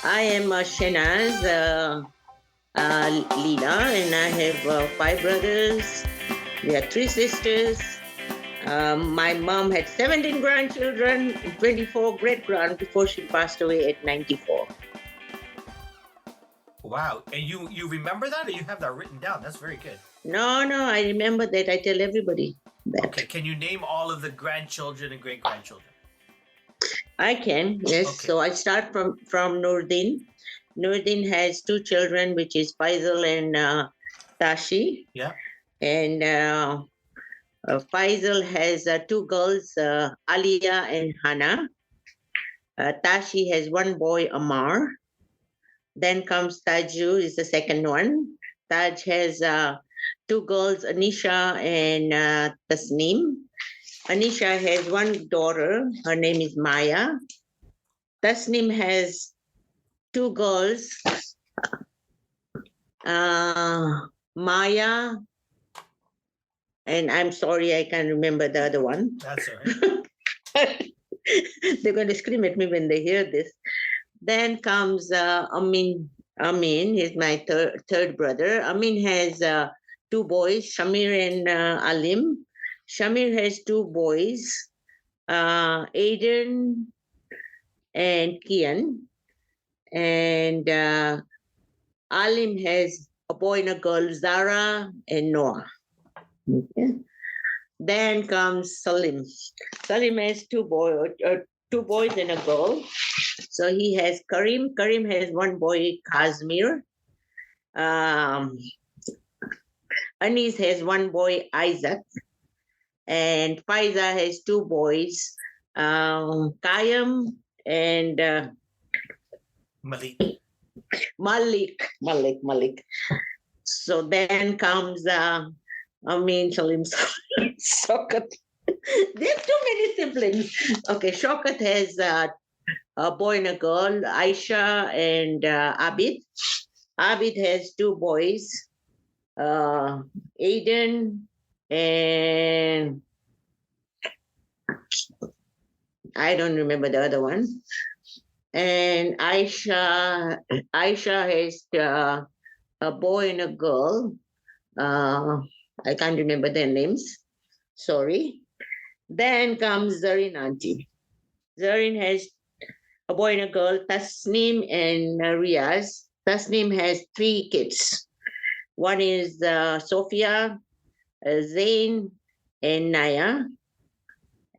I am Shenaz Lila, and I have five brothers. We have three sisters. My mom had 17 grandchildren and 24 great grand before she passed away at 94. Wow. And you remember that, or you have that written down? That's very good. No, I remember that. I tell everybody that. Okay. Can you name all of the grandchildren and great grandchildren? I can, yes. Okay. So I start from Nurdin. Nurdin has two children, which is Faisal and Tashi. Yeah. And Faisal has two girls, Alia and Hana. Tashi has one boy, Amar. Then comes Taju, is the second one. Taj has two girls, Anisha and Tasneem. Anisha has one daughter. Her name is Maya. Tasneem has two girls, Maya, and I'm sorry, I can't remember the other one. That's all right. They're going to scream at me when they hear this. Then comes Amin. Amin is my third brother. Amin has two boys, Shamir and Alim. Shamir has two boys, Aiden and Kian. And Alim has a boy and a girl, Zara and Noah. Okay. Then comes Salim. Salim has two boys and a girl. So he has Karim. Karim has one boy, Kazmir. Anis has one boy, Isaac. And Faiza has two boys, Kayam and Malik. Malik. So then comes Salim, Shokat. They have too many siblings. Okay, Shokat has a boy and a girl, Aisha and Abid. Abid has two boys, Aiden and I don't remember the other one. And Aisha has a boy and a girl. I can't remember their names. Sorry. Then comes Zarin auntie. Zarin has a boy and a girl, Tasneem and Riaz. Tasneem has three kids. One is Sophia, Zain, and Naya.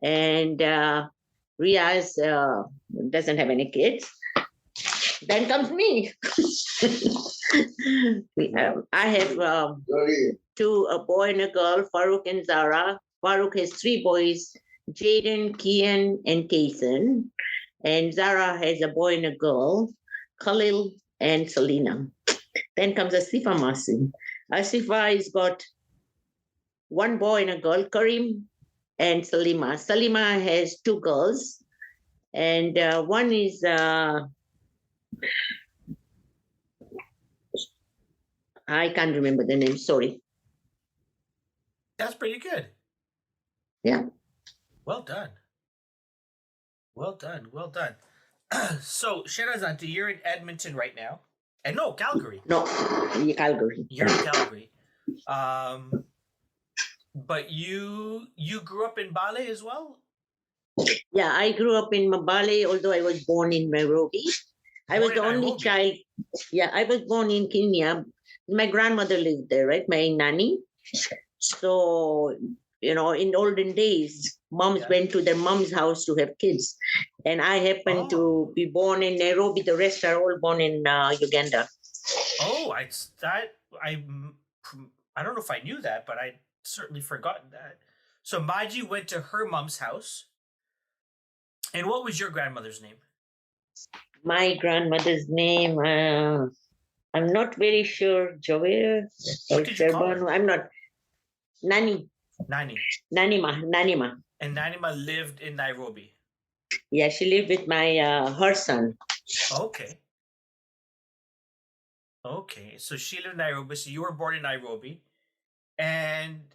And Riaz doesn't have any kids. Then comes me. I have a boy and a girl, Farouk and Zara. Farouk has three boys, Jaden, Kian, and Kaysen. And Zara has a boy and a girl, Khalil and Selena. Then comes Asifa Masin. Asifa has got one boy and a girl, Karim and Salima. Salima has two girls, and one is I can't remember the name. Sorry. That's pretty good. Yeah. Well done. Well done. Well done. So, Shenaz auntie, you're in Edmonton right now. And no, Calgary. No, Calgary. You're in Calgary. But you grew up in Bale as well? Yeah, I grew up in Mabale, although I was born in Nairobi. I was the only child. Yeah, I was born in Kenya. My grandmother lived there, right? My nanny. So, in olden days, moms went to their mom's house to have kids. And I happened to be born in Nairobi. The rest are all born in Uganda. Oh, I don't know if I knew that, but I certainly forgotten that. So Maji went to her mom's house. And what was your grandmother's name? My grandmother's name, I'm not very sure. Jover or Sherbano. I'm not. Nani. Nanima. And Nanima lived in Nairobi. Yeah, she lived with my her son. Okay. So she lived in Nairobi. So you were born in Nairobi. And,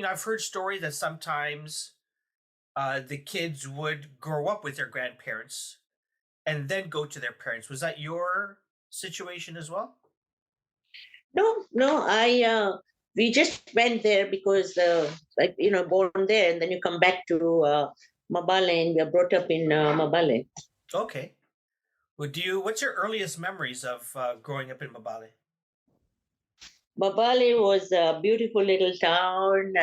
I've heard stories that sometimes the kids would grow up with their grandparents and then go to their parents. Was that your situation as well? No, we just went there because, like, born there, and then you come back to Mabale, and we are brought up in Mabale. Okay. Well, what's your earliest memories of growing up in Mabale? Mabale was a beautiful little town,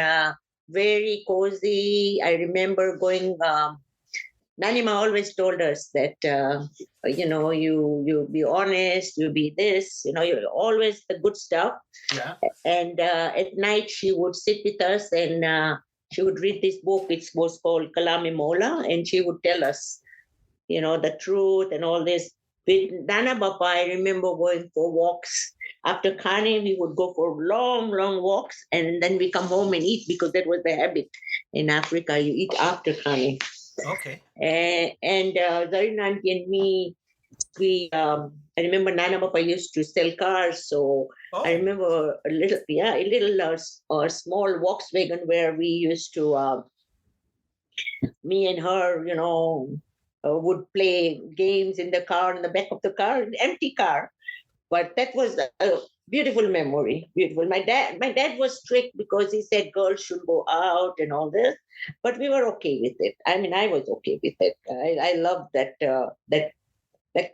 very cozy. I remember going. Nanima always told us that you be honest, you be this, you always the good stuff. Yeah. And at night she would sit with us, and she would read this book. It was called Kalami Mola, and she would tell us, the truth and all this. With Nana Bapa, I remember going for walks. After Kane, we would go for long, long walks, and then we come home and eat because that was the habit in Africa. You eat after Kane. Okay. And Zarina auntie and me, I remember Nana Papa used to sell cars, so I Oh, remember a small Volkswagen where we used to, me and her, would play games in the car, in the back of the car, an empty car. But that was a beautiful memory. Beautiful. My dad was strict because he said girls should go out and all this, but we were okay with it. I mean, I was okay with it. I loved that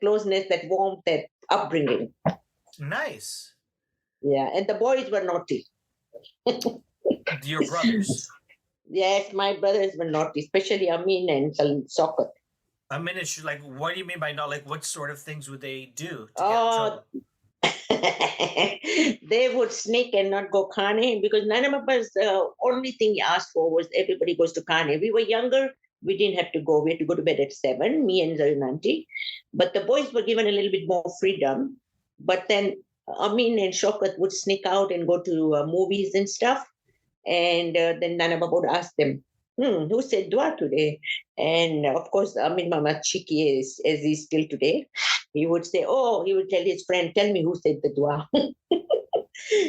closeness, that warmth, that upbringing. nice. Yeah, and the boys were naughty. Your brothers. Yes, my brothers were naughty, especially Amin and Sokat. I mean, it's like, what do you mean by not? Like, what sort of things would they do to get in Oh, trouble? they would sneak and not go Kane because none of us, only thing he asked for was everybody goes to Kane. We were younger, we didn't have to go. We had to go to bed at 7, me and Zarinanti. But the boys were given a little bit more freedom. But then Amin and Shokat would sneak out and go to movies and stuff. And then Nana Baba would ask them, who said dua today? And of course, Amin Mama Chiki is, as he's still today. He would say, he would tell his friend, tell me who said the dua.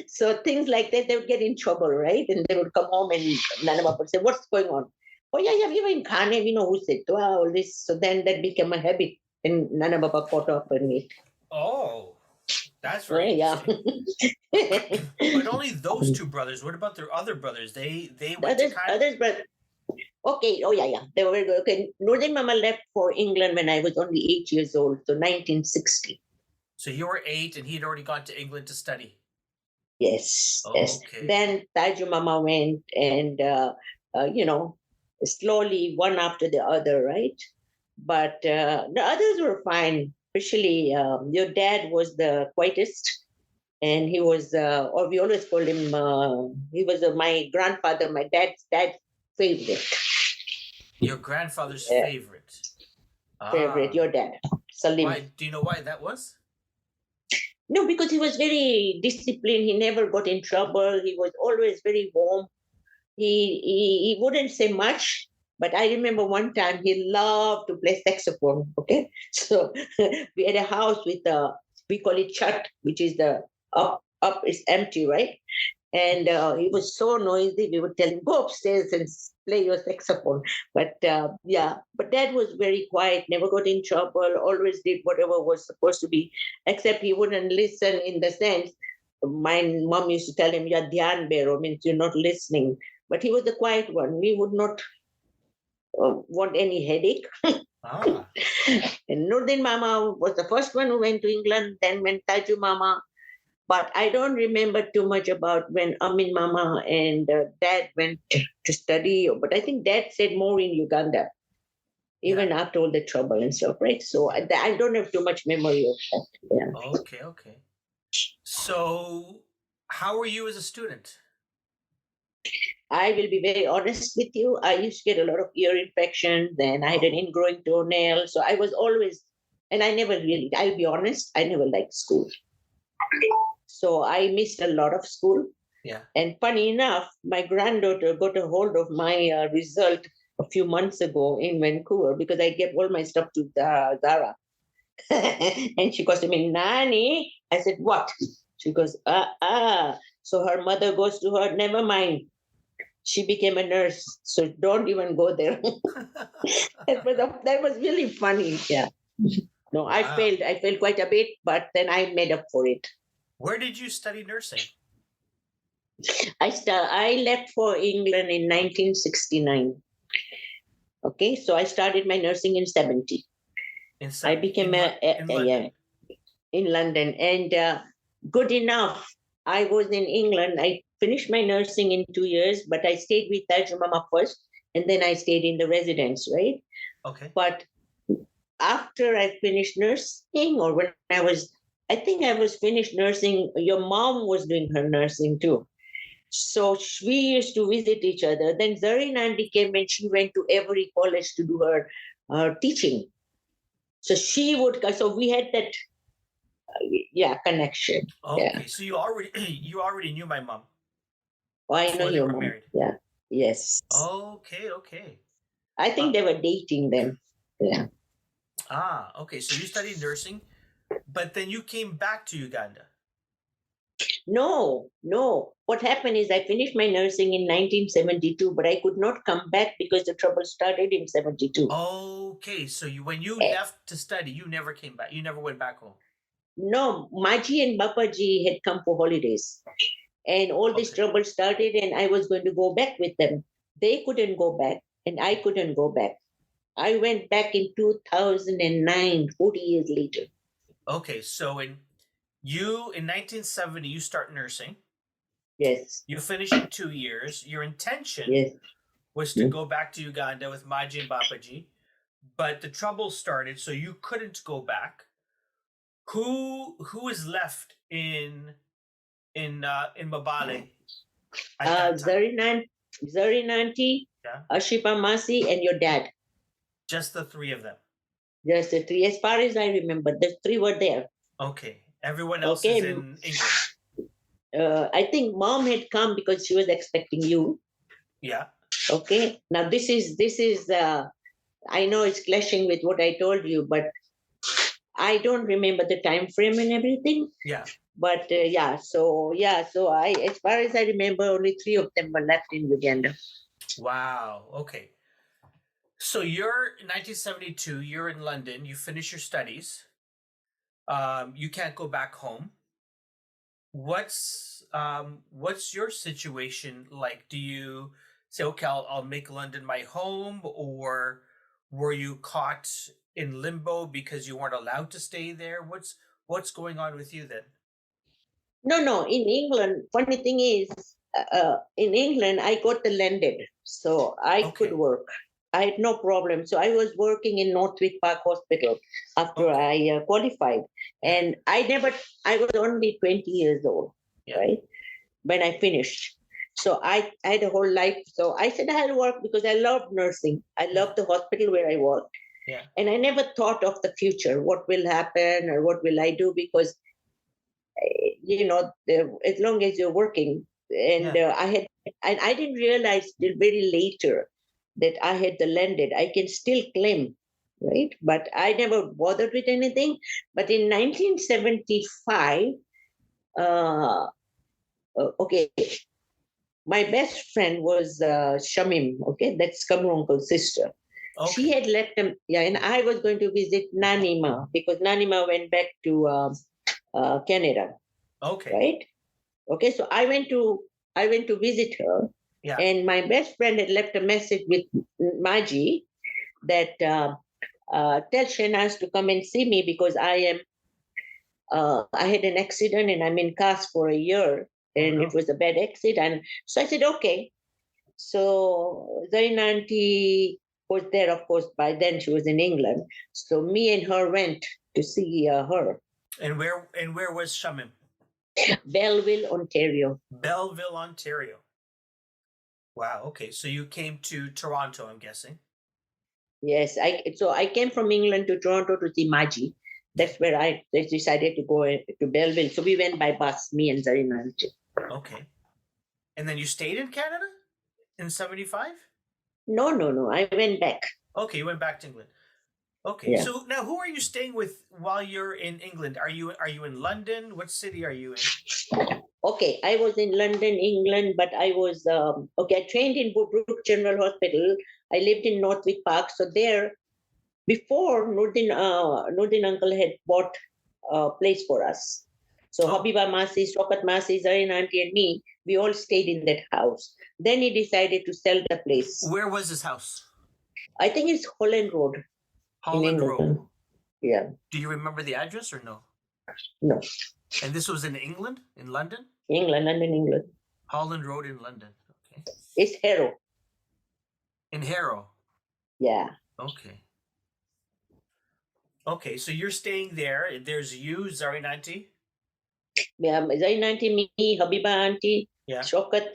So things like that, they would get in trouble, right? And they would come home and Nana Baba would say, what's going on? Oh, yeah, we were in Khane, we know who said dua, all this. So then that became a habit. And Nana Baba caught up on it. Oh, that's Oh, very yeah. interesting. But only those two brothers. What about their other brothers? They The went to others, but okay. Oh, yeah. They were very good. Okay. Nurdin Mama left for England when I was only 8 years old, so 1960. So you were 8, and he had already gone to England to study. Yes, yes. Okay. Then Taju Mama went, and slowly one after the other, right? But the others were fine. Especially your dad was the quietest, and he was, or we always called him. He was my grandfather, my dad's favorite. Your grandfather's Uh, favorite. favorite, Ah. your dad, Salim. Why? Do you know why that was? No, because he was very disciplined. He never got in trouble. He was always very warm. He wouldn't say much, but I remember one time he loved to play saxophone. Okay, so we had a house with we call it chat, which is the up is empty, right? And he was so noisy. We would tell him go upstairs and play your saxophone. But yeah, but Dad was very quiet, never got in trouble, always did whatever was supposed to be, except he wouldn't listen in the sense. My mom used to tell him, "You're dhyan bero," means you're not listening. But he was the quiet one. We would not want any headache. Ah. And Nurdin Mama was the first one who went to England, then went Taju Mama. But I don't remember too much about when Amin Mama and Dad went to study. But I think Dad said more in Uganda, Yeah. even after all the trouble and stuff, right? So I don't have too much memory of that. Yeah. Okay. Okay. So, how were you as a student? I will be very honest with you. I used to get a lot of ear infections, and I had an Oh. ingrowing toenail. So I was always, and I never really, I'll be honest, I never liked school. So I missed a lot of school. Yeah. And funny enough, my granddaughter got a hold of my result a few months ago in Vancouver because I gave all my stuff to Zara. And she goes to me, Nani. I said, what? She goes, So her mother goes to her, never mind. She became a nurse. So don't even go there. That was really funny. Yeah. No, Wow. I failed quite a bit, but then I made up for it. Where did you study nursing? I left for England in 1969. Okay, so I started my nursing in 70. I became in London. In London, and good enough. I was in England. I finished my nursing in 2 years, but I stayed with Mama first, and then I stayed in the residence, right? Okay. But after I finished nursing, or when I think I was finished nursing, your mom was doing her nursing too. So we used to visit each other. Then Zareen auntie came and she went to every college to do her teaching. So she would, so we had that, connection. Okay, Yeah. so you already knew my mom Oh, I know before they your were mom. married. Yeah. Yes. Okay. I think they were dating then. Yeah. Okay. So you studied nursing, but then you came back to Uganda. No. What happened is I finished my nursing in 1972, but I could not come back because the trouble started in 72. Okay, so when you Eh, left to study, you never came back. You never went back home. No, Maji and Bapaji had come for holidays. And all this Okay. trouble started, and I was going to go back with them. They couldn't go back, and I couldn't go back. I went back in 2009, 40 years later. Okay, so in 1970 you start nursing. Yes. You finish in 2 years. Your intention Yes. was to go back to Uganda with Maji and Bapaji, but the trouble started, so you couldn't go back. Who is left in Mabale at that time? Zareen auntie, Yeah, Ashipa Masi, and your dad. just the three of them. Just the three. As far as I remember, the three were there. Okay, everyone else is in England. I think mom had come because she was expecting you. Yeah. Okay. Now this is. I know it's clashing with what I told you, but I don't remember the time frame and everything. Yeah. But so I, as far as I remember, only three of them were left in Uganda. Wow. Okay. So you're in 1972. You're in London. You finish your studies. You can't go back home. What's your situation like? Do you say, okay, I'll make London my home, or were you caught in limbo because you weren't allowed to stay there? What's going on with you then? No. In England, funny thing is, in England, I got the landed, so I could Okay. work. I had no problem. So I was working in Northwick Park Hospital after Okay. I qualified, Yeah. and I was only 20 years old, Yeah. right, when I finished. So I had a whole life. So I said I'll work because I loved nursing. I loved the hospital where I worked. Yeah. And I never thought of the future, what will happen or what will I do, because as long as you're working, and Yeah. I didn't realize till very later that I had the landed. I can still claim, right? But I never bothered with anything. But in 1975, uh, okay, my best friend was Shamim, okay, that's Kamru uncle's sister. Okay. She had left him, and I was going to visit Nanima because Nanima went back to Canada. Okay. Right? Okay, so I went to visit her, Yeah. and my best friend had left a message with Maji that tell Shenaz to come and see me because I had an accident and I'm in cast for a year, and it was a bad accident. So I said okay. So Zain auntie was there, of course. By then she was in England, so me and her went to see her. And where was Shamim? Belleville, Ontario. Belleville, Ontario. Wow. Okay. So you came to Toronto, I'm guessing. Yes, I came from England to Toronto to see Maji. That's where I decided to go to Belleville. So we went by bus, me and Zarina. Okay. And then you stayed in Canada in 75? No. I went back. Okay, you went back to England. Okay. Yeah. So now who are you staying with while you're in England? Are you in London? What city are you in? Okay, I was in London, England, but I was I trained in Brook General Hospital. I lived in Northwick Park. So there before Nurdin uncle had bought a place for us. So Oh. Habiba Masi, Shokat Masi, Zarina auntie and me, we all stayed in that house. Then he decided to sell the place. Where was this house? I think it's Holland Road Holland in Road. England. Yeah. Do you remember the address or no? No. And this was in England, in London? England, London, England. Holland Road in London. Okay. It's Harrow. In Harrow. Yeah. Okay. Okay, so you're staying there. There's you, Zarin auntie. Yeah, Zain auntie, me, Habiba auntie, Yeah. Shokat.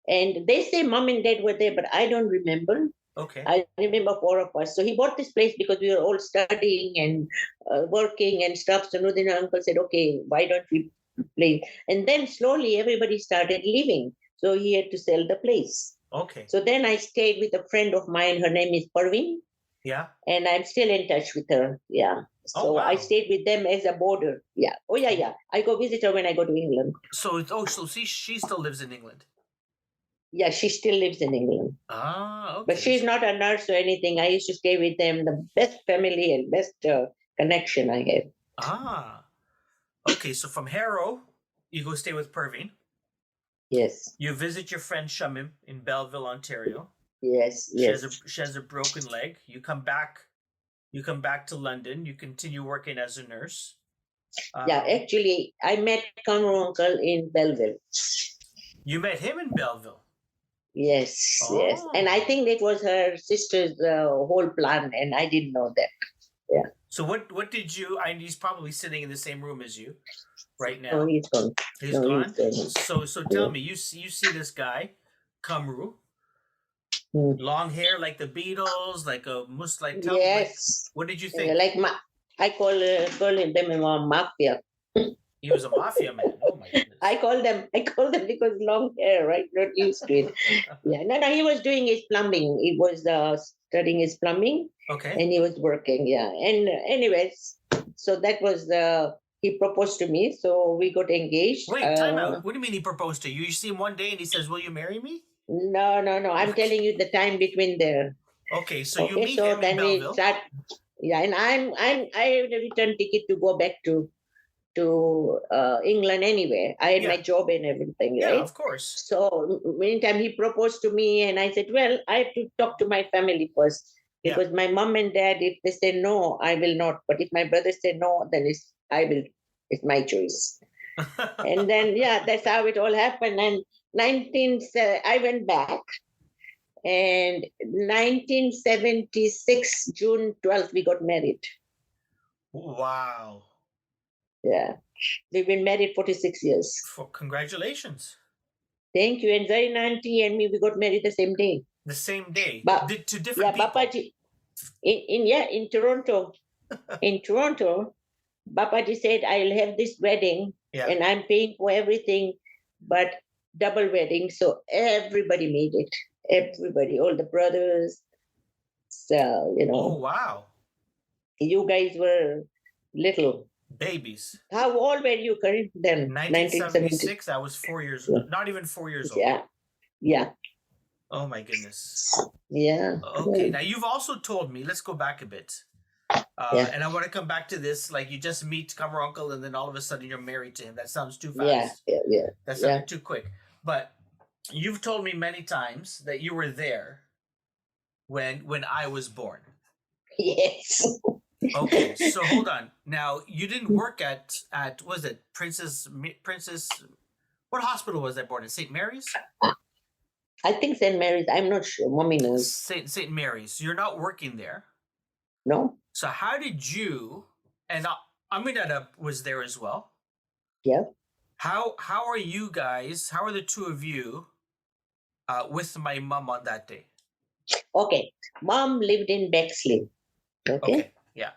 And they say mom and dad were there, but I don't remember. Okay. I remember 4 of us. So he bought this place because we were all studying and working and stuff. So Nudin uncle said, okay, why don't we play? And then slowly everybody started leaving. So he had to sell the place. Okay. So then I stayed with a friend of mine. Her name is Parveen. Yeah. And I'm still in touch with her. Yeah. So Oh, wow. I stayed with them as a boarder. Yeah. Oh, yeah, yeah. I go visit her when I go to England. So she still lives in England. Yeah, she still lives in England. Ah, okay. But she's not a nurse or anything. I used to stay with them. The best family and best connection I have. Ah. Okay, so from Harrow, you go stay with Perveen. Yes. You visit your friend Shamim in Belleville, Ontario. Yes. Yes. She has a broken leg. You come back to London. You continue working as a nurse. Yeah, actually, I met Conroe uncle in Belleville. You met him in Belleville. Yes, yes. And I think it was her sister's whole plan, and I didn't know that. Yeah. So what did you? He's probably sitting in the same room as you right now. No, he's gone. He's No, gone. he's gone. So tell me, you see this guy, Kamru, long hair like the Beatles, like a Muslim. Yes. What did you think? I call them a mafia. He was a mafia man. Oh my goodness. I call them because long hair, right? Not used to it. Yeah. No, he was doing his plumbing. He was studying his plumbing. Okay. And he was working. Yeah. And anyways, so that was he proposed to me. So we got engaged. Wait, time out. What do you mean he proposed to you? You see him one day and he says, "Will you marry me?" No. I'm telling you the time between there. Okay, so you meet him in Belleville. Yeah, and I have a return ticket to go back to England anyway. I had my job and everything, right? Yeah, of course. So meantime, he proposed to me, and I said, well, I have to talk to my family first. Because my mom and dad, if they say no, I will not. But if my brother say no, then it's my choice. And then, that's how it all happened. And I went back. And 1976, June 12th, we got married. Wow. Yeah. We've been married 46 years. Congratulations. Thank you. And Zarin auntie and me, we got married the same day. The same day? To different people? Bapaji, in Toronto. In Toronto, Bapaji said, I'll have this wedding and I'm paying for everything, but double wedding. So everybody made it. Everybody, all the brothers. So, Oh, wow. You guys were little. Babies. How old were you, Karim, then? 1976, I was 4 years old. Not even 4 years old. Yeah. Oh, my goodness. Yeah. Okay, now you've also told me, let's go back a bit. And I want to come back to this, like you just meet Kamar uncle and then all of a sudden you're married to him. That sounds too fast. Yeah. That sounded too quick. But you've told me many times that you were there when I was born. Yes. Okay, so hold on. Now you didn't work at was it Princess? What hospital was I born in? St. Mary's? I think St. Mary's. I'm not sure. Mommy knows. St. Mary's. You're not working there. No. So how did you? And Aminata was there as well. Yeah. How are you guys? How are the two of you with my mom on that day? Okay, mom lived in Bexley. Okay. Yeah.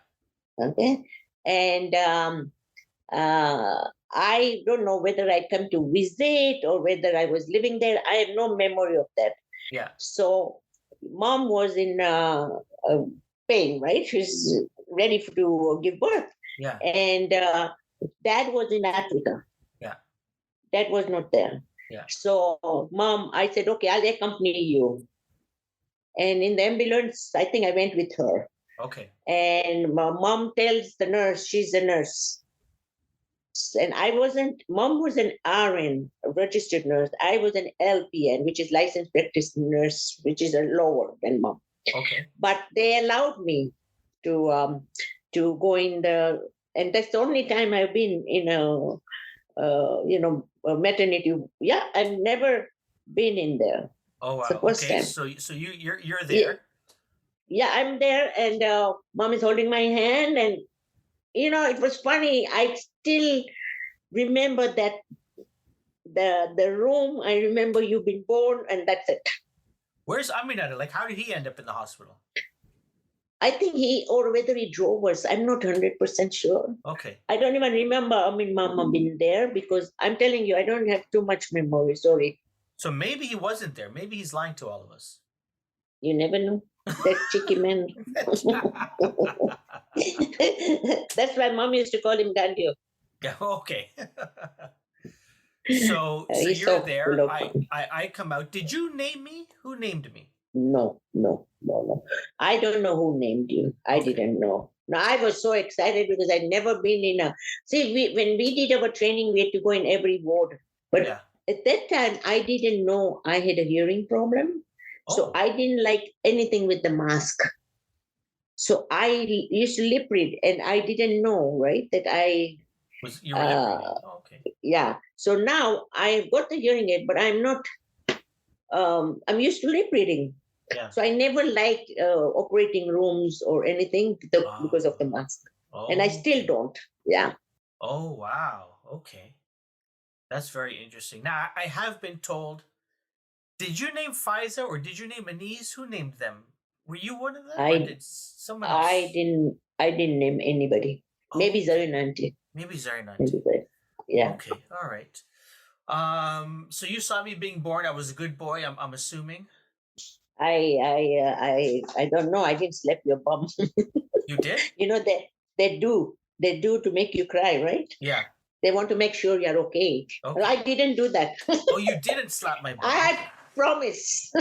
Okay, and I don't know whether I come to visit or whether I was living there. I have no memory of that. Yeah. So mom was in pain, right? She's ready to give birth. Yeah. And dad was in Africa. Yeah. Dad was not there. Yeah. So mom, I said, okay, I'll accompany you. And in the ambulance, I think I went with her. Okay. And my mom tells the nurse, she's a nurse. And I wasn't, mom was an RN, a registered nurse. I was an LPN, which is licensed practice nurse, which is a lower than mom. Okay. But they allowed me to go in the, and that's the only time I've been in a maternity. Yeah, I've never been in there. Oh It's the wow. first Okay. time. So you're Yeah, there. yeah, I'm there, and mom is holding my hand, and it was funny. I still remember that the room. I remember you've been born, and that's it. Where's Aminata? Like, how did he end up in the hospital? I think he, or whether he drove us. I'm not 100% sure. Okay. I don't even remember. I mean, Mama been there because I'm telling you, I don't have too much memory. Sorry. So maybe he wasn't there. Maybe he's lying to all of us. You never know. That cheeky man. That's why Mom used to call him Gandio. Yeah. Okay. So He's you're so full there. of fun. I come out. Did you name me? Who named me? No, no, no, no. I don't know who named you. I Okay. didn't know. No, I was so excited because I'd never been in a. See, when we did our training, we had to go in every ward. But Yeah. at that time, I didn't know I had a hearing problem. So Oh. I didn't like anything with the mask. So I used to lip read, and I didn't know, right, that You were lip reading? uh, Oh, okay. yeah. So now I've got the hearing aid, but I'm not, I'm used to lip reading. Yeah. So I never liked operating rooms or anything because of the mask. And I still Okay. don't. Yeah. Oh wow. Okay. That's very interesting. Now I have been told. Did you name Fiza or did you name Anise? Who named them? Were you one of them or I did someone I else? didn't name anybody. Oh, Maybe okay. Zarina auntie. Maybe Zarinanti. Maybe Zarina. Yeah. Okay. All right. So you saw me being born. I was a good boy. I'm assuming. I don't know. I didn't slap your bum. You did? They do to make you cry, right? Yeah. They want to make sure you're okay. Well, Okay. I didn't do that. Oh, you didn't slap my bum. I Okay. promise.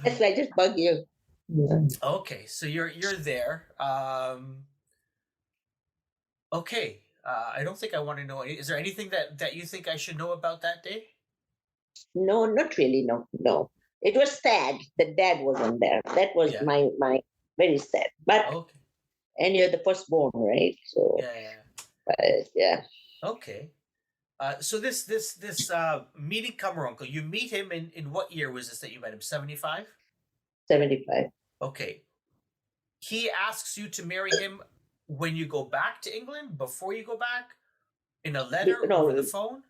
That's why I just bug you. Yeah. Okay. So you're there. Okay. I don't think I want to know. Is there anything that you think I should know about that day? No, not really. No, no. It was sad that dad wasn't there. That was Yeah. my very sad. But Okay. and you're the firstborn, right? So Yeah. yeah, Okay. So this meeting Uncle, you meet him in what year was this that you met him? 75? 75. Okay. He asks you to marry him when you go back to England, before you go back, in a letter, over the No, phone?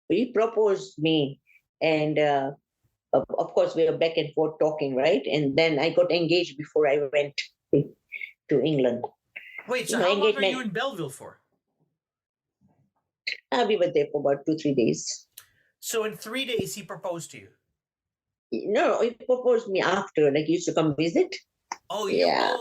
he proposed me, and of course we were back and forth talking, right? And then I got engaged before I went to England. Wait, so how long are you Engagement. in Belleville for? We were there for about 2-3 days. So in 3 days he proposed to you. No, he proposed me after, like he used to come visit. Oh, Yeah.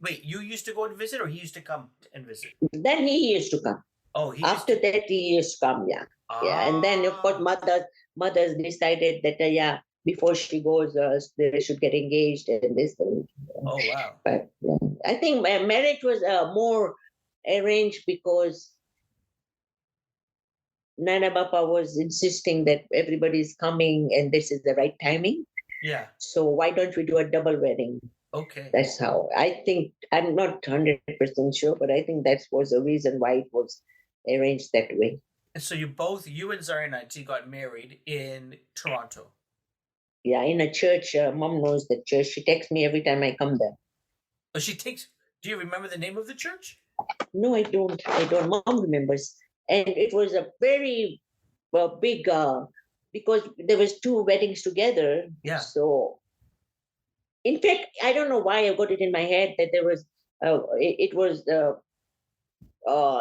Wait, you used to go and visit or he used to come and visit? Then he used to come. Oh, he After used to. that, he used to come. Yeah. Yeah. And then of course Ah. mothers decided that yeah, before she goes, they should get engaged and this. Oh wow. But yeah. I think my marriage was more arranged because Nana Bapa was insisting that everybody's coming and this is the right timing. Yeah. So why don't we do a double wedding? Okay. That's how I think. I'm not 100% sure, but I think that was the reason why it was arranged that way. And so you and Zarinanti got married in Toronto. Yeah, in a church. Mom knows the church. She texts me every time I come there. Oh, do you remember the name of the church? No, I don't. Mom remembers. And it was a very big, because there was 2 weddings together. Yeah. So, in fact, I don't know why I got it in my head that there was, it was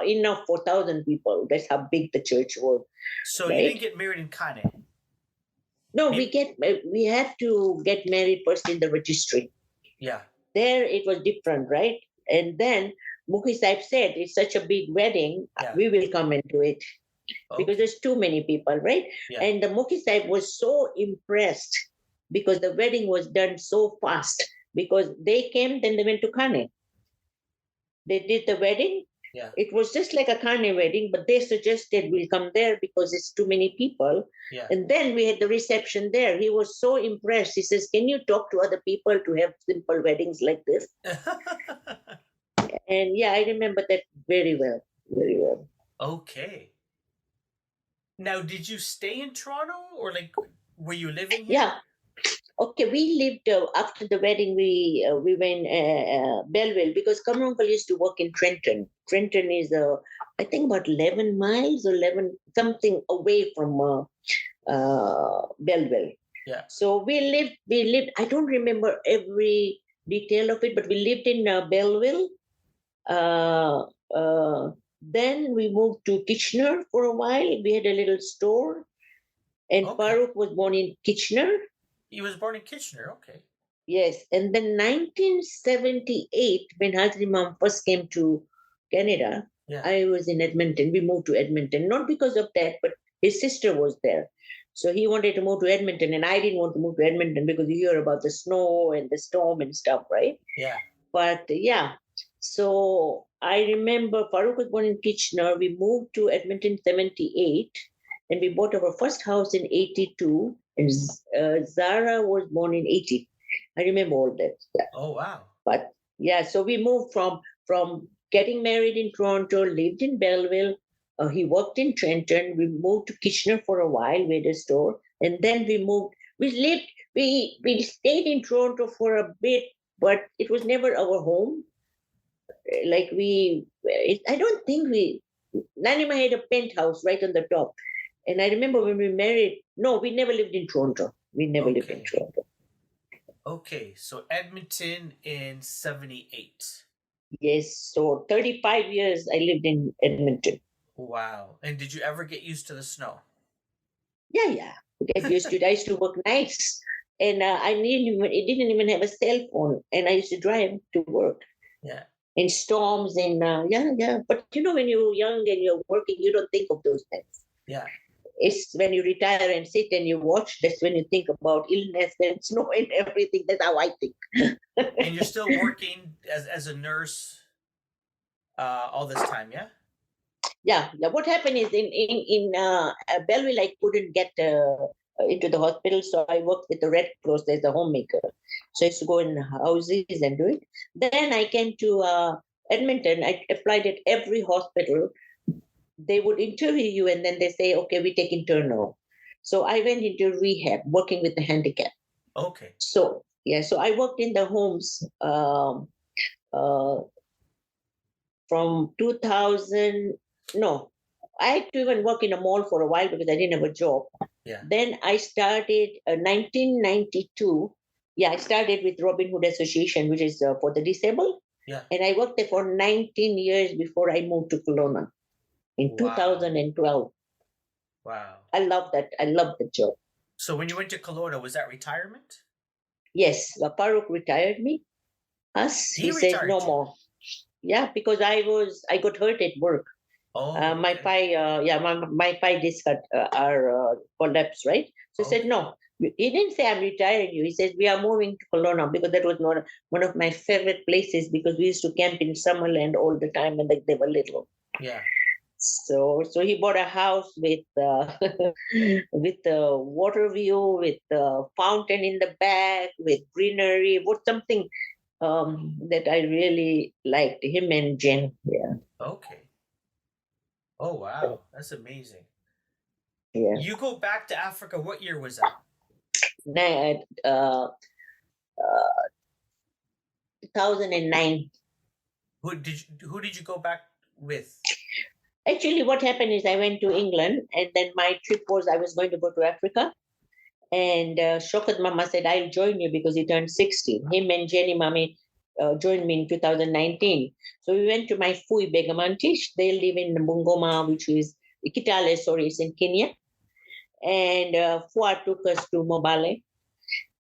enough for 1,000 people. That's how big the church was. So right? You didn't get married in Kane? No, we have to get married first in the registry. Yeah. There it was different, right? And then Mukhi Saib said, it's such a big wedding, we will come and do it. Okay. Because there's too many people, right? Yeah. And the Mukhi Saib was so impressed because the wedding was done so fast. Because they came, then they went to Kane. They did the wedding. Yeah. It was just like a Kane wedding, but they suggested we'll come there because it's too many people. Yeah. And then we had the reception there. He was so impressed. He says, "Can you talk to other people to have simple weddings like this?" And yeah, I remember that very well. Very well. Okay. Now, did you stay in Toronto, or like were you living here? Yeah. Okay, we lived after the wedding. We went Belleville because Kamarungal used to work in Trenton. Trenton is I think about 11 miles or 11 something away from Belleville. Yeah. So we lived. I don't remember every detail of it, but we lived in Belleville. Uh, uh, then we moved to Kitchener for a while. We had a little store, and Okay. Farooq was born in Kitchener. He was born in Kitchener. Okay. Yes, and then 1978, when Hazri Mom first came to Canada, Yeah. I was in Edmonton. We moved to Edmonton, not because of that, but his sister was there. So he wanted to move to Edmonton, and I didn't want to move to Edmonton because you hear about the snow and the storm and stuff, right? Yeah. But yeah, so I remember Farooq was born in Kitchener. We moved to Edmonton 78, and we bought our first house in 82, and Zara was born in 80. I remember all that. Yeah. Oh wow. But yeah, so we moved from getting married in Toronto, lived in Belleville. He worked in Trenton. We moved to Kitchener for a while, we had a store, and then we moved. We lived. We stayed in Toronto for a bit, but it was never our home. Like I don't think we. Nanima had a penthouse right on the top, and I remember when we married. No, we never lived in Toronto. We never lived in Okay. Toronto. Okay. So Edmonton in 78. Yes, so 35 years I lived in Edmonton. Wow. And did you ever get used to the snow? Yeah. Get used to it. I used to work nights, and I didn't even have a cell phone, and I used to drive to work Yeah. in storms and yeah. But when you're young and you're working, you don't think of those things. Yeah. It's when you retire and sit and you watch, that's when you think about illness and snow and everything. That's how I think. And you're still working as a nurse all this time, yeah? Yeah. What happened is in Belleville, I couldn't get into the hospital, so I worked with the Red Cross as a homemaker. So I used to go in houses and do it. Then I came to Edmonton. I applied at every hospital. They would interview you, and then they say, "Okay, we take internal." So I went into rehab, working with the handicap. Okay. So yeah, so I worked in the homes uh, from 2000. No, I had to even work in a mall for a while because I didn't have a job. Yeah. Then I started 1992. Yeah, I started with Robin Hood Association, which is for the disabled. Yeah. And I worked there for 19 years before I moved to Kelowna in Wow. 2012. Wow. I love that. I love the job. So when you went to Kelowna, was that retirement? Yes, Farooq retired me. He said retired no you? more. Yeah, because I got hurt at work. Oh, My okay. my thigh disc are collapsed, right? So he said, Okay. no. He didn't say I'm retiring you. He said we are moving to Kelowna because that was not one of my favorite places because we used to camp in Summerland all the time when they were little. Yeah. So he bought a house with with a water view, with a fountain in the back, with greenery, was something that I really liked. Him and Jen. Yeah. Okay. Oh wow, that's amazing. Yeah. You go back to Africa. What year was that? 2009. Who did you go back with? Actually, what happened is I went to England, and then my trip was I was going to go to Africa. And Shokat Mama said, I'll join you because he turned 60. Him and Jenny Mami joined me in 2019. So we went to my Fui Begamantish. They live in Bungoma, which is Kitale, sorry, it's in Kenya. And Fua took us to Mobale.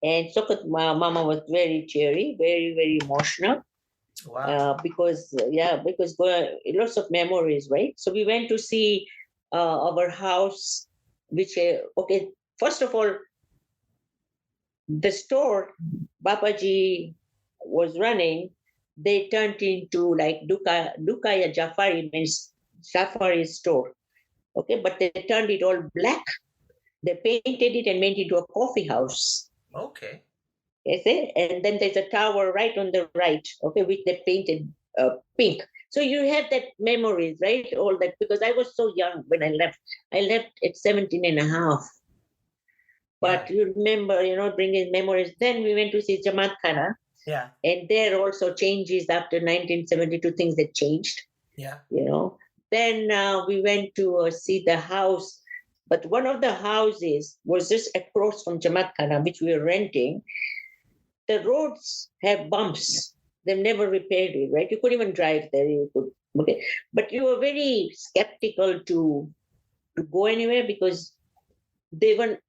And Shokat Mama was very cheery, very, very emotional. Wow. Because lots of memories, right? So we went to see our house, which okay. First of all, the store Babaji was running, they turned into like Dukaya Jafari, means Jafari store. Okay, but they turned it all black. They painted it and made it into a coffee house. Okay. You see? And then there's a tower right on the right, okay, which they painted pink. So you have that memories, right? All that, because I was so young when I left. I left at 17 and a half. But Yeah. you remember, bringing memories. Then we went to see Jamaat Khana, Yeah. and there also changes after 1972, things that changed, Yeah. Then we went to see the house, but one of the houses was just across from Jamaat Khana, which we were renting. The roads have bumps. They've never repaired it, right? You couldn't even drive there. Okay, but you were very skeptical to go anywhere because they weren't.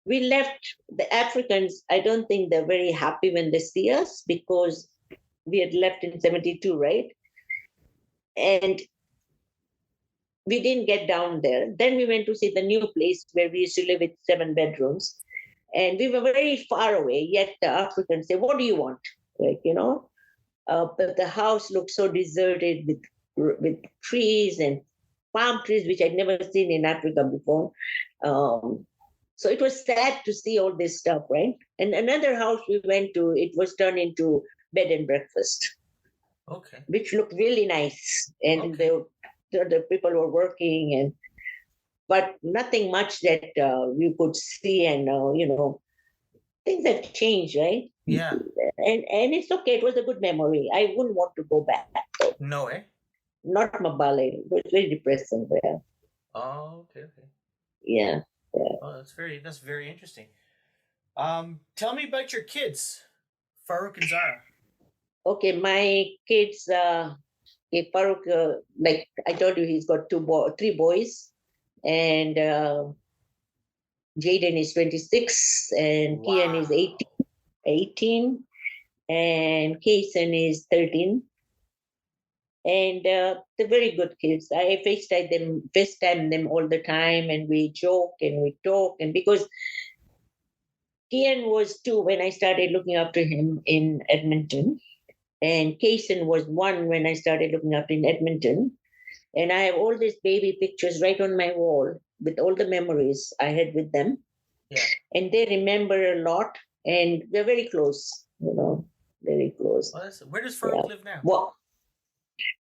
We left the Africans. I don't think they're very happy when they see us because we had left in 72, right? And we didn't get down there. Then we went to see the new place where we used to live with 7 bedrooms. And we were very far away, yet the Africans say, "What do you want?" But the house looked so deserted with trees and palm trees, which I'd never seen in Africa before. So it was sad to see all this stuff, right? And another house we went to, it was turned into bed and breakfast. Okay. Which looked really nice, and Okay. the people were working, but nothing much that you could see, and things have changed, right? Yeah. And it's okay. It was a good memory. I wouldn't want to go back. No, eh? Not Mabale. It was very depressing there. Oh, okay, okay. Yeah. Oh, that's very interesting. Tell me about your kids, Farouk and Zara. Okay, my kids. Farooq, like I told you, he's got 3 boys, and Jaden is 26, and Kian is Wow. 18, and Kaysen is 13. And they're very good kids. I FaceTime them all the time, and we joke and we talk. And because Kian was 2 when I started looking after him in Edmonton, and Kaysen was 1 when I started looking after in Edmonton. And I have all these baby pictures right on my wall with all the memories I had with them. Yeah. And they remember a lot, and we're very close, very close. Well, where does Farouk live now? Well,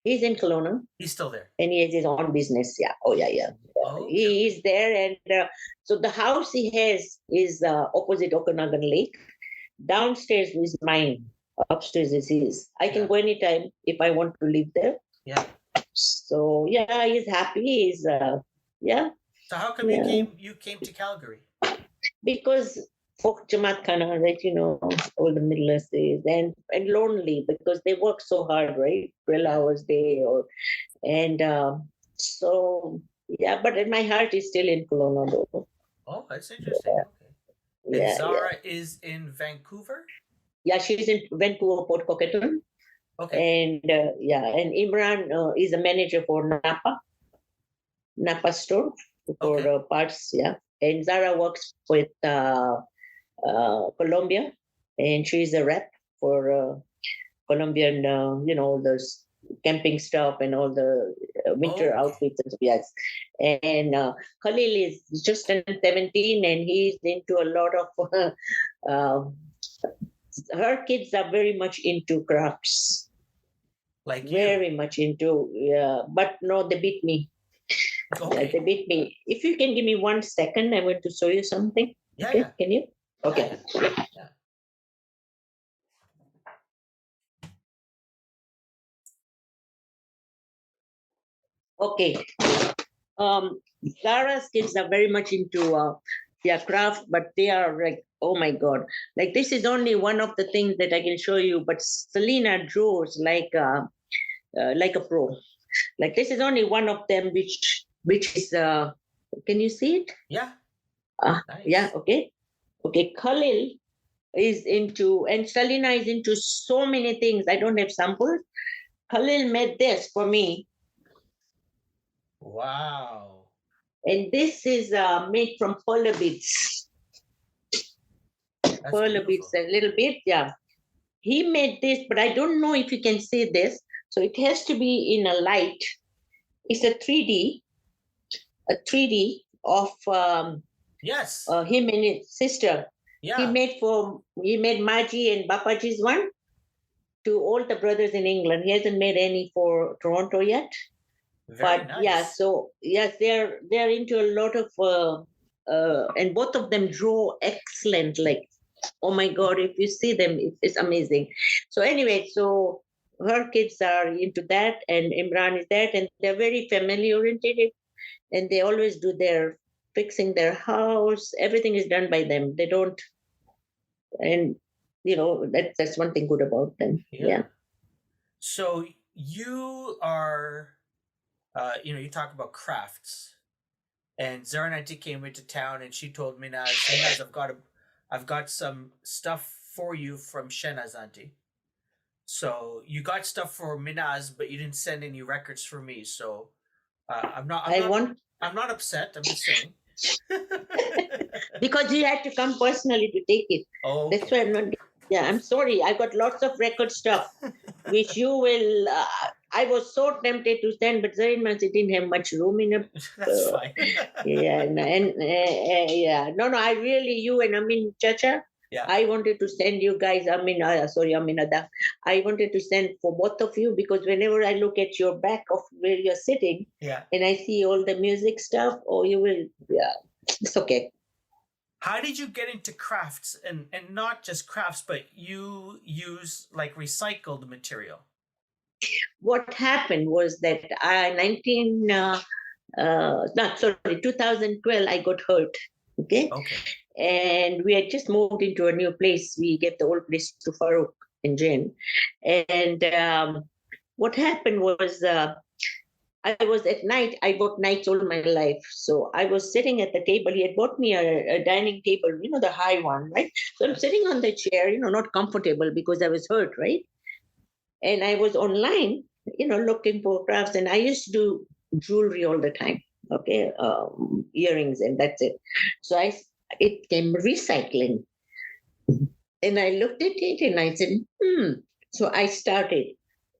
he's in Kelowna, He's still there. and he has his own business. Yeah. Oh, yeah. Oh, okay. He is there. And so the house he has is opposite Okanagan Lake. Downstairs is mine. Upstairs is his. I can Yeah. go anytime if I want to live there. Yeah. So yeah, he's happy. He's yeah. So how come Yeah. you came to Calgary? Because for Jamaat Khana, right, all the Middle East and lonely because they work so hard, right? 12 hours a day and so yeah, but my heart is still in Kelowna though. Oh, that's interesting. Yeah. Okay. And Yeah, Zara is in Vancouver? yeah, she's in Vancouver, Port Coquitlam. Okay. And and Imran is a manager for Napa store for Okay. parts, yeah. And Zara works with Colombia, and she's a rep for Colombian, all those camping stuff and all the winter Okay. outfits and stuff. Yes. And Khalil is just turned 17, and he's into a lot of. Uh, her kids are very much into crafts. Like Very you. much into, yeah. But no, they beat me. Okay. They beat me. If you can give me 1 second, I want to show you something. Yeah, Okay, yeah. can you? Okay. Yeah. Yeah. Okay. Zara's kids are very much into their craft, but they are like, oh my God. Like this is only one of the things that I can show you, but Selena draws like a pro. Like this is only one of them, which is, can you see it? Yeah. Nice. Yeah, okay. Okay, Khalil is into, and Selena is into so many things. I don't have samples. Khalil made this for me. Wow. And this is made from polar beads. That's pearl a bit, beautiful. a little bit. Yeah. He made this, but I don't know if you can see this. So it has to be in a light. It's a 3D of Yes. him and his sister. Yeah. He made Maji and Bapaji's one to all the brothers in England. He hasn't made any for Toronto yet. Very But yeah, nice. so yes, they're into a lot of and both of them draw excellent. Like, oh my God, if you see them, it's amazing. So anyway, so her kids are into that, and Imran is that, and they're very family oriented, and they always do their fixing their house. Everything is done by them. They don't, and that's one thing good about them. Yeah. Yeah. So you are, you talk about crafts, and Zara and Auntie came into town, and she told me, Shenaz, I've got some stuff for you from Shenaz Auntie. So you got stuff for Minaz, but you didn't send any records for me. So I'm not, I'm I not, want I'm not upset. I'm just saying. because you had to come personally to take it. Oh, That's okay. why I'm not. Yeah, I'm sorry. I got lots of record stuff, which you will. I was so tempted to send, but very much it didn't have much room in a. That's fine. Yeah, yeah. No, I really, you and Amin Chacha. Yeah. I wanted to send you guys. Aminada. I wanted to send for both of you because whenever I look at your back of where you're sitting, Yeah. and I see all the music stuff, you will. Yeah, it's okay. How did you get into crafts, and not just crafts, but you use like recycled material? What happened was that 2012, I got hurt. Okay. Okay. And we had just moved into a new place. We gave the old place to Farouk and Jen. And what happened was I was at night, I bought nights all my life. So I was sitting at the table. He had bought me a dining table, the high one, right? So I'm sitting on the chair, not comfortable because I was hurt, right? And I was online, looking for crafts, and I used to do jewelry all the time. Okay, earrings, and that's it. So it came recycling, and I looked at it, and I said, So I started.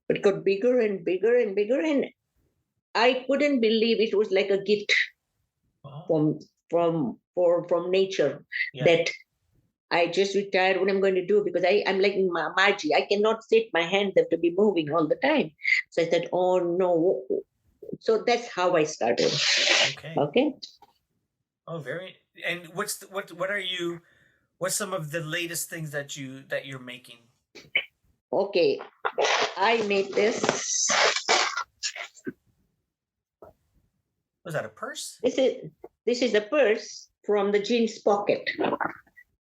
It got bigger and bigger and bigger, and I couldn't believe it was like a gift from nature. Yeah. That I just retired. What I'm going to do, because I'm like Maji. I cannot sit. My hands have to be moving all the time. So I said, oh no. So that's how I started. Okay. Okay. Oh, very. And what's some of the latest things that you're making? Okay. I made this. Was that a purse? This is a purse from the jeans pocket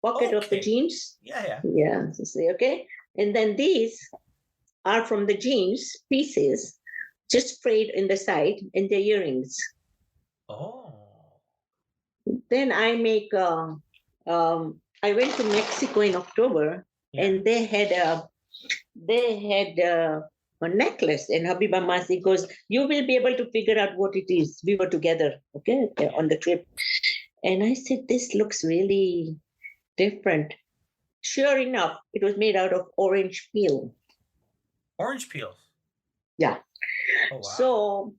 of the jeans. Yeah. Yeah. See, okay. And then these are from the jeans pieces, just frayed in the side, and the earrings. Oh. Then I make. I went to Mexico in October, and they had a necklace, and Habiba Masi goes, "You will be able to figure out what it is." We were together, okay, on the trip, and I said, "This looks really different." Sure enough, it was made out of orange peel. Orange peel. Yeah. Oh, wow.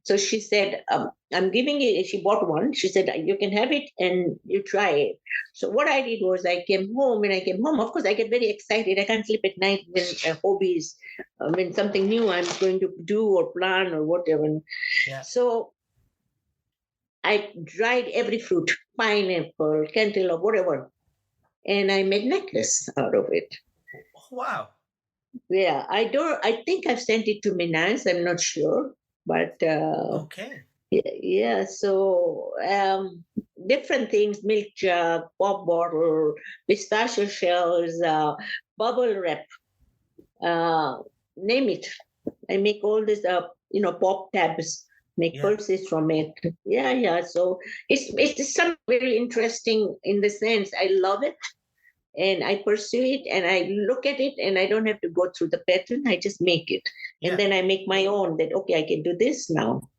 So she said, I'm giving it. She bought one. She said, you can have it and you try it. So what I did was I came home. Of course, I get very excited. I can't sleep at night when hobbies, when something new I'm going to do or plan or whatever. Yeah. So I dried every fruit, pineapple, cantaloupe, whatever. And I made necklace out of it. Oh, wow. Yeah, I think I've sent it to Minaz. I'm not sure. But okay. Yeah, so different things: milk jug, pop bottle, pistachio shells, bubble wrap, name it. I make all this pop tabs, make purses from it. Yeah. So it's something very interesting in the sense I love it. And I pursue it, and I look at it, and I don't have to go through the pattern. I just make it. And then I make my own, that, okay, I can do this now.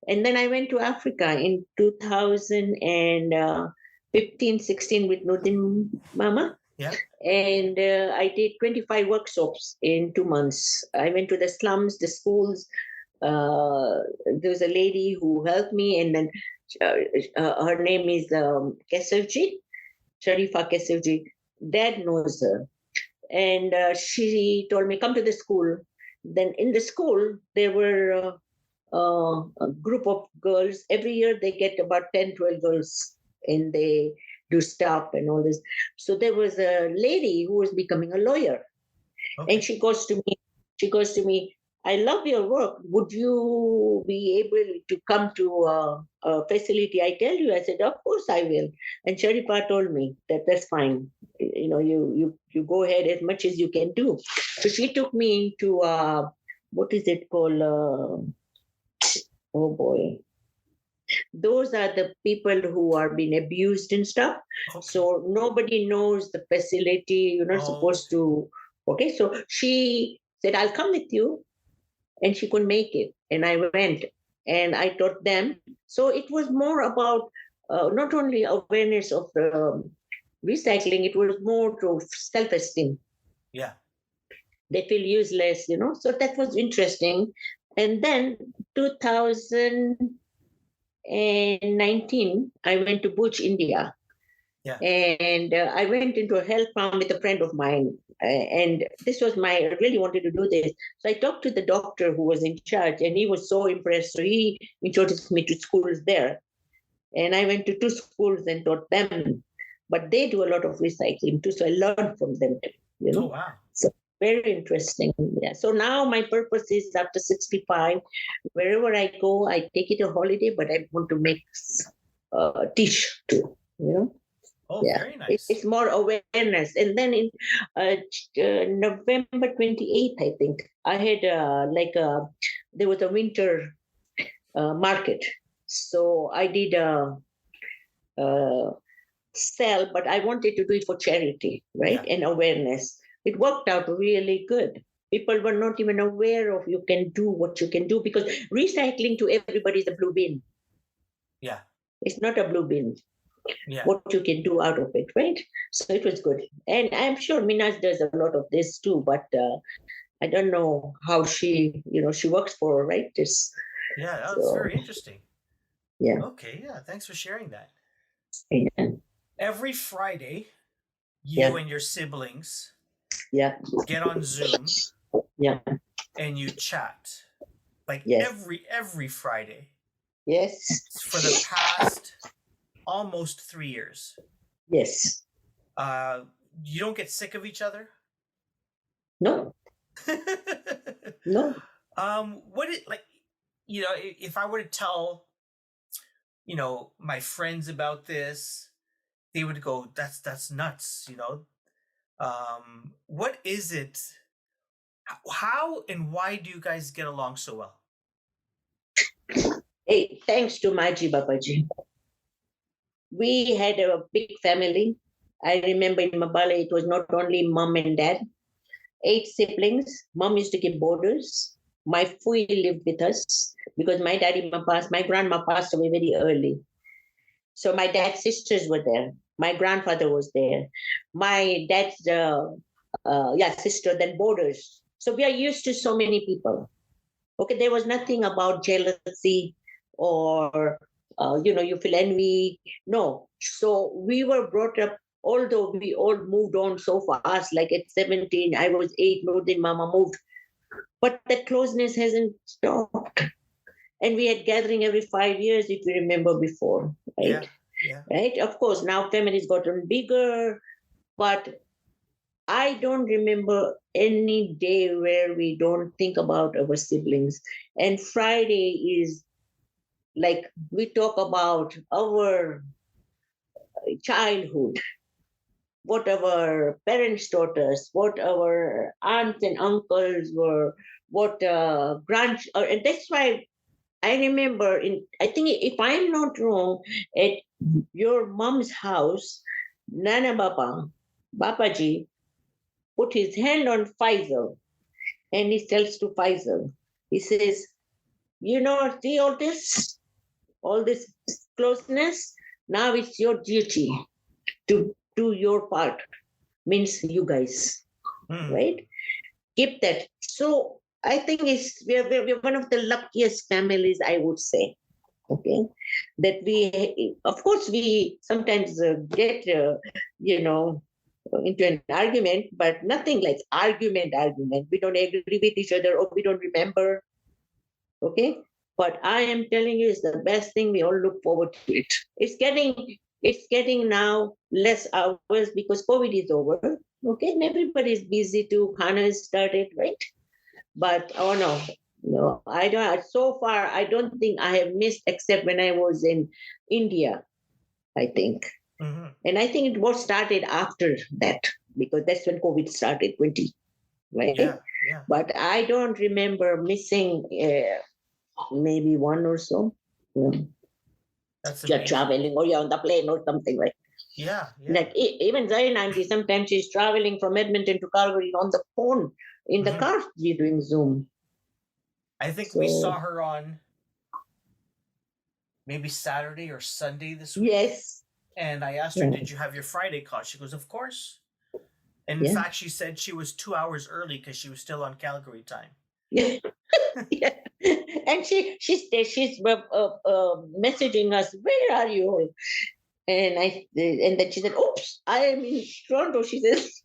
And then I went to Africa in 2015, 16 with Nudin Mama. Yeah. And I did 25 workshops in 2 months. I went to the slums, the schools. There was a lady who helped me, and then her name is Kesavji, Sharifa Kesavji. Dad knows her. And she told me, come to the school. Then in the school, there were a group of girls. Every year they get about 10, 12 girls, and they do stuff and all this. So there was a lady who was becoming a lawyer, and Okay. she goes to me, I love your work. Would you be able to come to a facility I tell you? I said, of course I will. And Sharifa told me that that's fine. You go ahead as much as you can do. So she took me to what is it called? Oh boy, those are the people who are being abused and stuff. Okay. So nobody knows the facility. You're not Oh, supposed to. Okay, so she said, I'll come with you. And she couldn't make it. And I went and I taught them. So it was more about not only awareness of recycling, it was more to self esteem. yeah. They feel useless. So that was interesting. And then 2019, I went to Bhuj, India. Yeah. And I went into a health farm with a friend of mine. And this was I really wanted to do this. So I talked to the doctor who was in charge, and he was so impressed. So he introduced me to schools there. And I went to two schools and taught them. But they do a lot of recycling too. So I learned from them too, you Oh, know. wow. So very interesting. Yeah. So now my purpose is after 65, wherever I go, I take it a holiday, but I want to make teach too. Oh, Yeah, very nice. it's more awareness. And then in November 28th, I think, I had there was a winter market. So I did a sell, but I wanted to do it for charity, right? Yeah. And awareness. It worked out really good. People were not even aware of you can do what you can do, because recycling to everybody is a blue bin. Yeah. It's not a blue bin. Yeah. What you can do out of it, right? So it was good. And I'm sure Minas does a lot of this too, but I don't know how she works for, right? This, Yeah. That's so very interesting. yeah, Okay. Yeah. Thanks for sharing that. yeah, Every Friday, you yeah, and your siblings yeah, get on Zoom yeah, and you chat like yes, every Friday yes, for the past almost 3 years. yes. Uh, you don't get sick of each other? No, no. What it like? If I were to tell my friends about this, they would go, "That's nuts." What is it? How and why do you guys get along so well? Hey, thanks to Maji Babaji. We had a big family. I remember in Mabala, it was not only mom and dad, 8 siblings. Mom used to give borders. My fui lived with us because my grandma passed away very early. So my dad's sisters were there. My grandfather was there. My dad's sister, then borders. So we are used to so many people. Okay, there was nothing about jealousy or you feel envy. No. So we were brought up, although we all moved on so fast, like at 17, I was 8, Nurdin Mama moved. But the closeness hasn't stopped. And we had gathering every 5 years, if you remember before, right? Yeah, yeah, Right? Of course, now families gotten bigger, but I don't remember any day where we don't think about our siblings. And Friday is like we talk about our childhood, what our parents taught us, what our aunts and uncles were, what and that's why I remember I think if I'm not wrong, at your mom's house, Nana Bapaji put his hand on Faisal, and he tells to Faisal, he says, see all this closeness, now it's your duty to do your part. means you guys, Mm. right? Keep that. So I think we're one of the luckiest families, I would say. Okay, that we, of course, we sometimes get, into an argument, but nothing like argument. We don't agree with each other, or we don't remember. Okay, but I am telling you, it's the best thing. We all look forward to it. It's getting now less hours because COVID is over. Okay, and everybody's busy too. Khana is started, right? But oh no, no, I don't. So far, I don't think I have missed, except when I was in India, I think. Hmm. And I think it was started after that, because that's when COVID started, 20, right? Yeah, yeah. But I don't remember missing maybe one or so. Yeah. That's You're amazing. traveling or you're on the plane or something, right? Yeah, yeah. Like even Zain auntie, sometimes she's traveling from Edmonton to Calgary on the phone, in the Hmm. car, we're doing Zoom. I think we saw So, her on maybe Saturday or Sunday this week. yes. And I asked her, Yeah. "Did you have your Friday call?" She goes, "Of course." And in Yeah. fact, she said she was 2 hours early because she was still on Calgary time. Yeah. Yeah. And she's messaging us, where are you all? And then she said, oops, I am in Toronto. She says,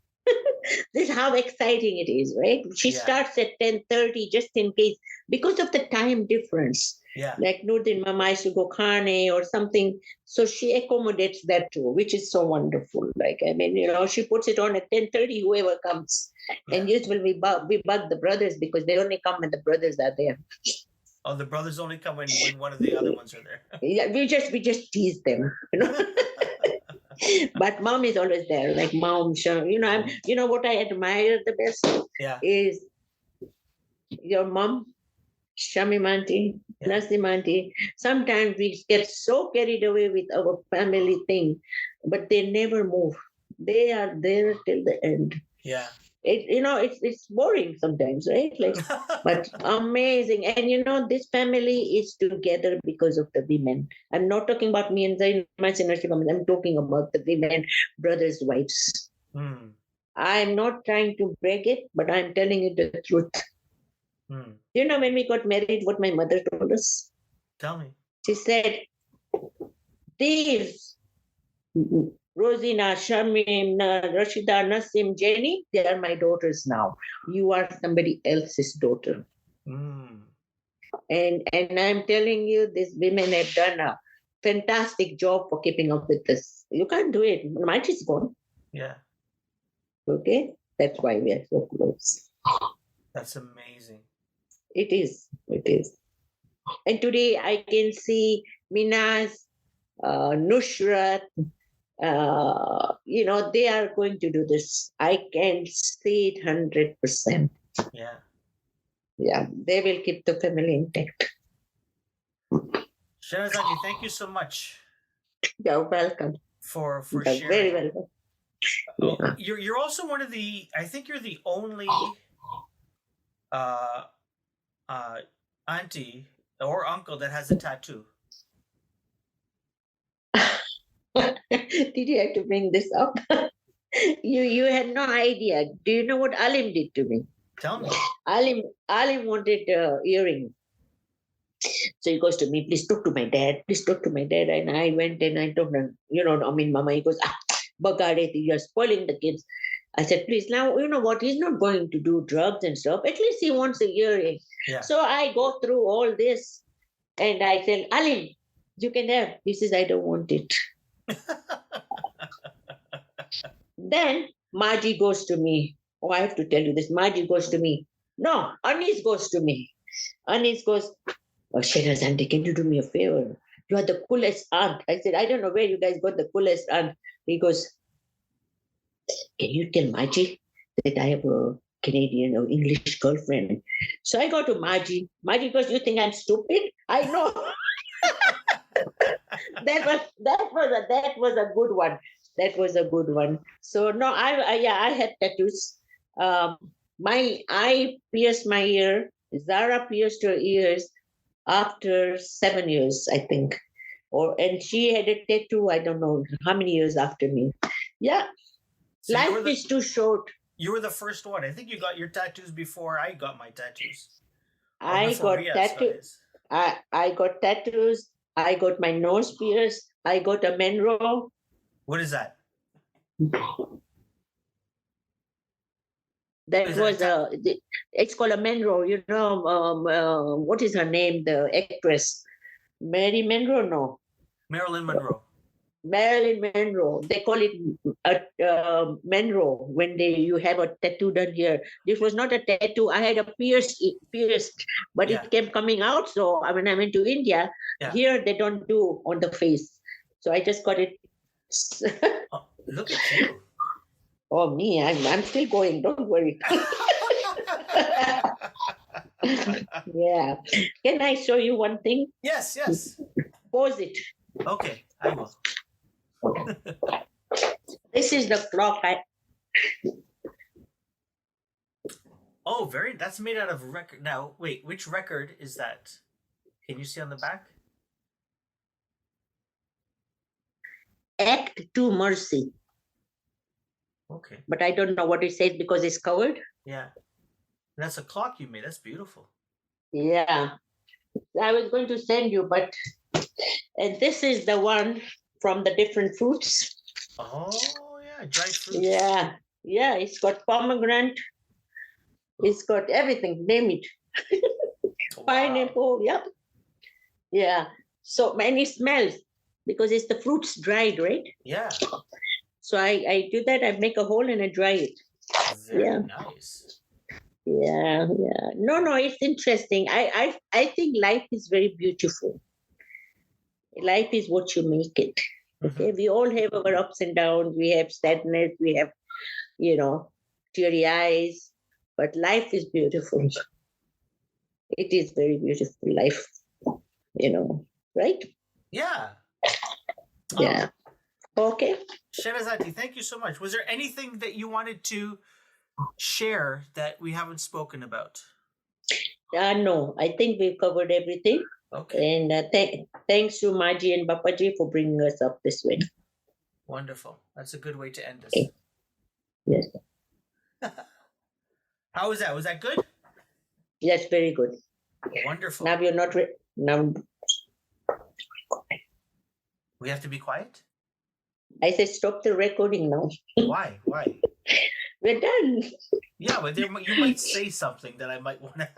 this is how exciting it is, right? She Yeah, starts at 10:30 just in case, because of the time difference. yeah, Like Nurdin Mama used to go Khane or something. So she accommodates that too, which is so wonderful. Like, I mean, she puts it on at 10:30, whoever comes. yeah. And usually we bug the brothers because they only come when the brothers are there. Oh, the brothers only come when one of the other ones are there. Yeah, we just tease them. But mom is always there. Like mom, what I admire the best Yeah, is your mom, Shamimanti, yeah, Nasimanti. Sometimes we get so carried away with our family thing, but they never move. They are there till the end. yeah. It's boring sometimes, right? Like, but amazing. And this family is together because of the women. I'm not talking about me and Zain, my synergy family. I'm talking about the women, brothers, wives. Hmm, I'm not trying to brag it, but I'm telling you the truth. hmm. When we got married, what my mother told us? Tell me. She said, these Rosina, Shamim, Rashida, Nasim, Jenny, they are my daughters now. You are somebody else's daughter. Hmm. And I'm telling you, these women have done a fantastic job for keeping up with this. You can't do it. Might is gone. Yeah, Okay? That's why we are so close. that's amazing. It is. It is. And today I can see Minas, Nushrat, they are going to do this. I can see it 100%. Yeah. Yeah, they will keep the family intact. Shenaz Auntie, thank you so much You're welcome. for You're very sharing. welcome. Oh, Yeah. you're also one of the. I think you're the only uh uh auntie or uncle that has a tattoo. Did you have to bring this up? You had no idea. Do you know what Alim did to me? Tell me. Alim wanted earring. So he goes to me, please talk to my dad. Please talk to my dad. And I went and I told him, Mama, he goes, Bagade, you're spoiling the kids. I said, please, now, you know what? He's not going to do drugs and stuff. At least he wants a earring. Yeah. So I go through all this and I said, Alim, you can have. He says, I don't want it. Then Margie goes to me. Oh, I have to tell you this. Margie goes to me. No, Anis goes to me. Anis goes, oh, Shenaz auntie, can you do me a favor? You are the coolest aunt. I said, I don't know where you guys got the coolest aunt. He goes, can you tell Margie that I have a Canadian or English girlfriend? So I go to Margie. Margie goes, you think I'm stupid? I know. that was a good one. That was a good one. So no, I had tattoos. Um, I pierced my ear. Zara pierced her ears after 7 years, I think. And she had a tattoo. I don't know how many years after me. Yeah, So Life is too short. you were the first one. I think you got your tattoos before I got my tattoos, or I before got Riaz got tattoo. his. I got tattoos. I got my nose pierced. I got a Menro. What is that? That Is that a was it's called a Menro. You know, what is her name? The actress, Mary Monroe. No, Marilyn Monroe? Marilyn Monroe. They call it a Monroe when you have a tattoo done here. This was not a tattoo. I had a pierced, but Yeah, it kept coming out. So when I went to India, yeah. here they don't do on the face. So I just got it. Oh, look at you. Oh me, I'm still going. Don't worry. Yeah. Can I show you one thing? Yes, yes. Pause it. Okay, I will. This is the clock. Oh, that's made out of record. Now, wait, which record is that? Can you see on the back? Act to Mercy. Okay. But I don't know what it says because it's covered. Yeah. That's a clock you made. That's beautiful. Yeah. I was going to send you, but and this is the one from the different fruits. Oh, yeah, dried fruits. Yeah. Yeah, it's got pomegranate. It's got everything, name it. Wow. Pineapple, yep. Yeah. So many smells because it's the fruits dried, right? Yeah. So I do that, I make a hole and I dry it. Very nice. Yeah. No, it's interesting. I think life is very beautiful. Life is what you make it. Okay. Mhm. We all have our ups and downs. We have sadness. We have, teary eyes. But life is beautiful. It is very beautiful life, right? Yeah. Yeah. Okay. Shenazati, thank you so much. Was there anything that you wanted to share that we haven't spoken about? No, I think we've covered everything. Okay. And thanks to Maji and Bapaji for bringing us up this way. Wonderful. That's a good way to end this. Okay. Yes. How was that? Was that good? Yes, very good. Wonderful. Now you're not now. We have to be quiet? I said stop the recording now. Why? We're done. Yeah, but you might say something that I might want to.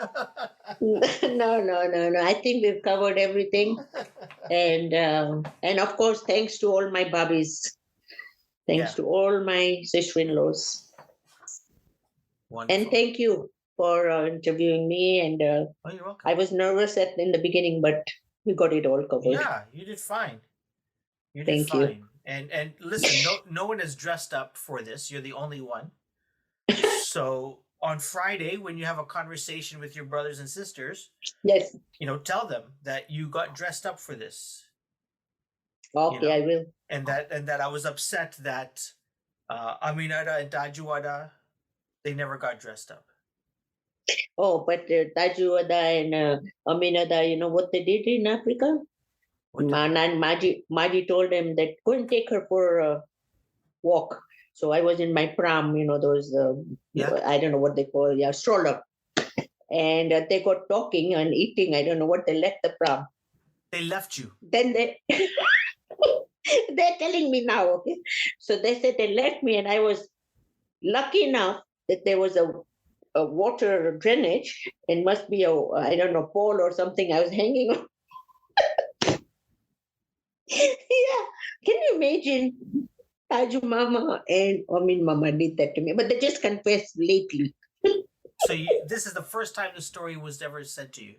No. I think we've covered everything, and of course, thanks to all my bubbies, thanks to all my sister-in-laws, Wonderful. and thank you for interviewing me. And you're welcome. I was nervous in the beginning, but we got it all covered. Yeah, you did fine. Thank you. And listen, no one is dressed up for this. You're the only one. So on Friday, when you have a conversation with your brothers and sisters, yes, tell them that you got dressed up for this. Okay, I will. And that I was upset that Aminata and Tajuwada, they never got dressed up. Oh, but Tajuwada and Aminada, you know what they did in Africa? Maji told them that go and take her for a walk. So I was in my pram, those, I don't know what they call, stroller. And they got talking and eating. I don't know what they left the pram. They left you. Then they're telling me now, okay? So they said they left me, and I was lucky enough that there was a water drainage and must be I don't know, pole or something I was hanging on. Yeah. Can you imagine? Taju Mama and Mama did that to me, but they just confessed lately. So this is the first time the story was ever said to you?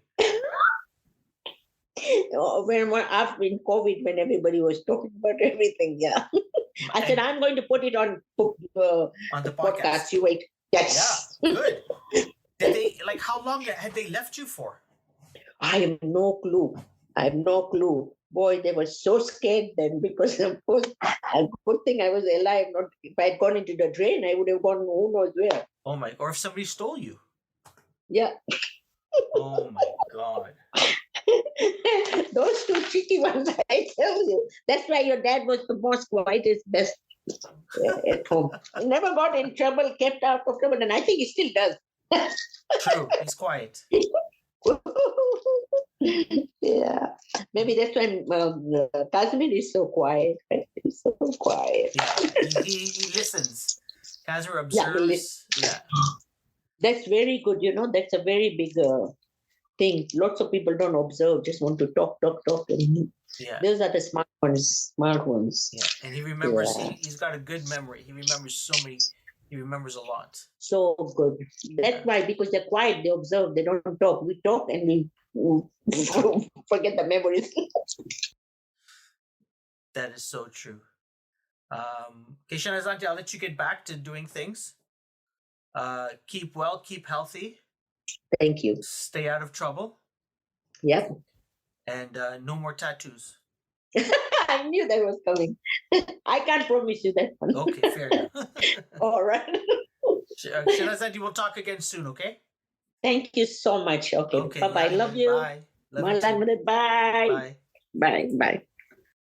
When after in COVID, when everybody was talking about everything, yeah. I said I'm going to put it on the podcast. You wait. Yes. Yeah, good. Did they how long had they left you for? I have no clue. Boy, they were so scared then because of course, a good thing I was alive. Not if I had gone into the drain, I would have gone who knows where. Oh my! Or if somebody stole you. Yeah. Oh my God. Those two cheeky ones, I tell you. That's why your dad was the most quietest, best. at home. He never got in trouble, kept out of trouble, and I think he still does. True. He's quiet. Yeah, maybe that's why Kazimir is so quiet. Right? He's so quiet. Yeah. He listens. Kazimir observes. Yeah. That's very good. That's a very big thing. Lots of people don't observe, just want to talk. And Yeah. those are the smart ones. Yeah. And he remembers. Yeah. He's got a good memory. He remembers so many. He remembers a lot. So good. That's why, because they're quiet, they observe, they don't talk. We talk and we forget the memories. That is so true. Okay, Shenaz Auntie, I'll let you get back to doing things. Keep well, keep healthy. Thank you. Stay out of trouble. Yep. And no more tattoos. I knew that was coming. I can't promise you that one. Okay, fair enough. All right. Shenaz Auntie, we'll talk again soon, okay? Thank you so much. Okay. Bye-bye. Yeah, Love you. Bye. Love you too. Bye. Bye. Bye. Bye.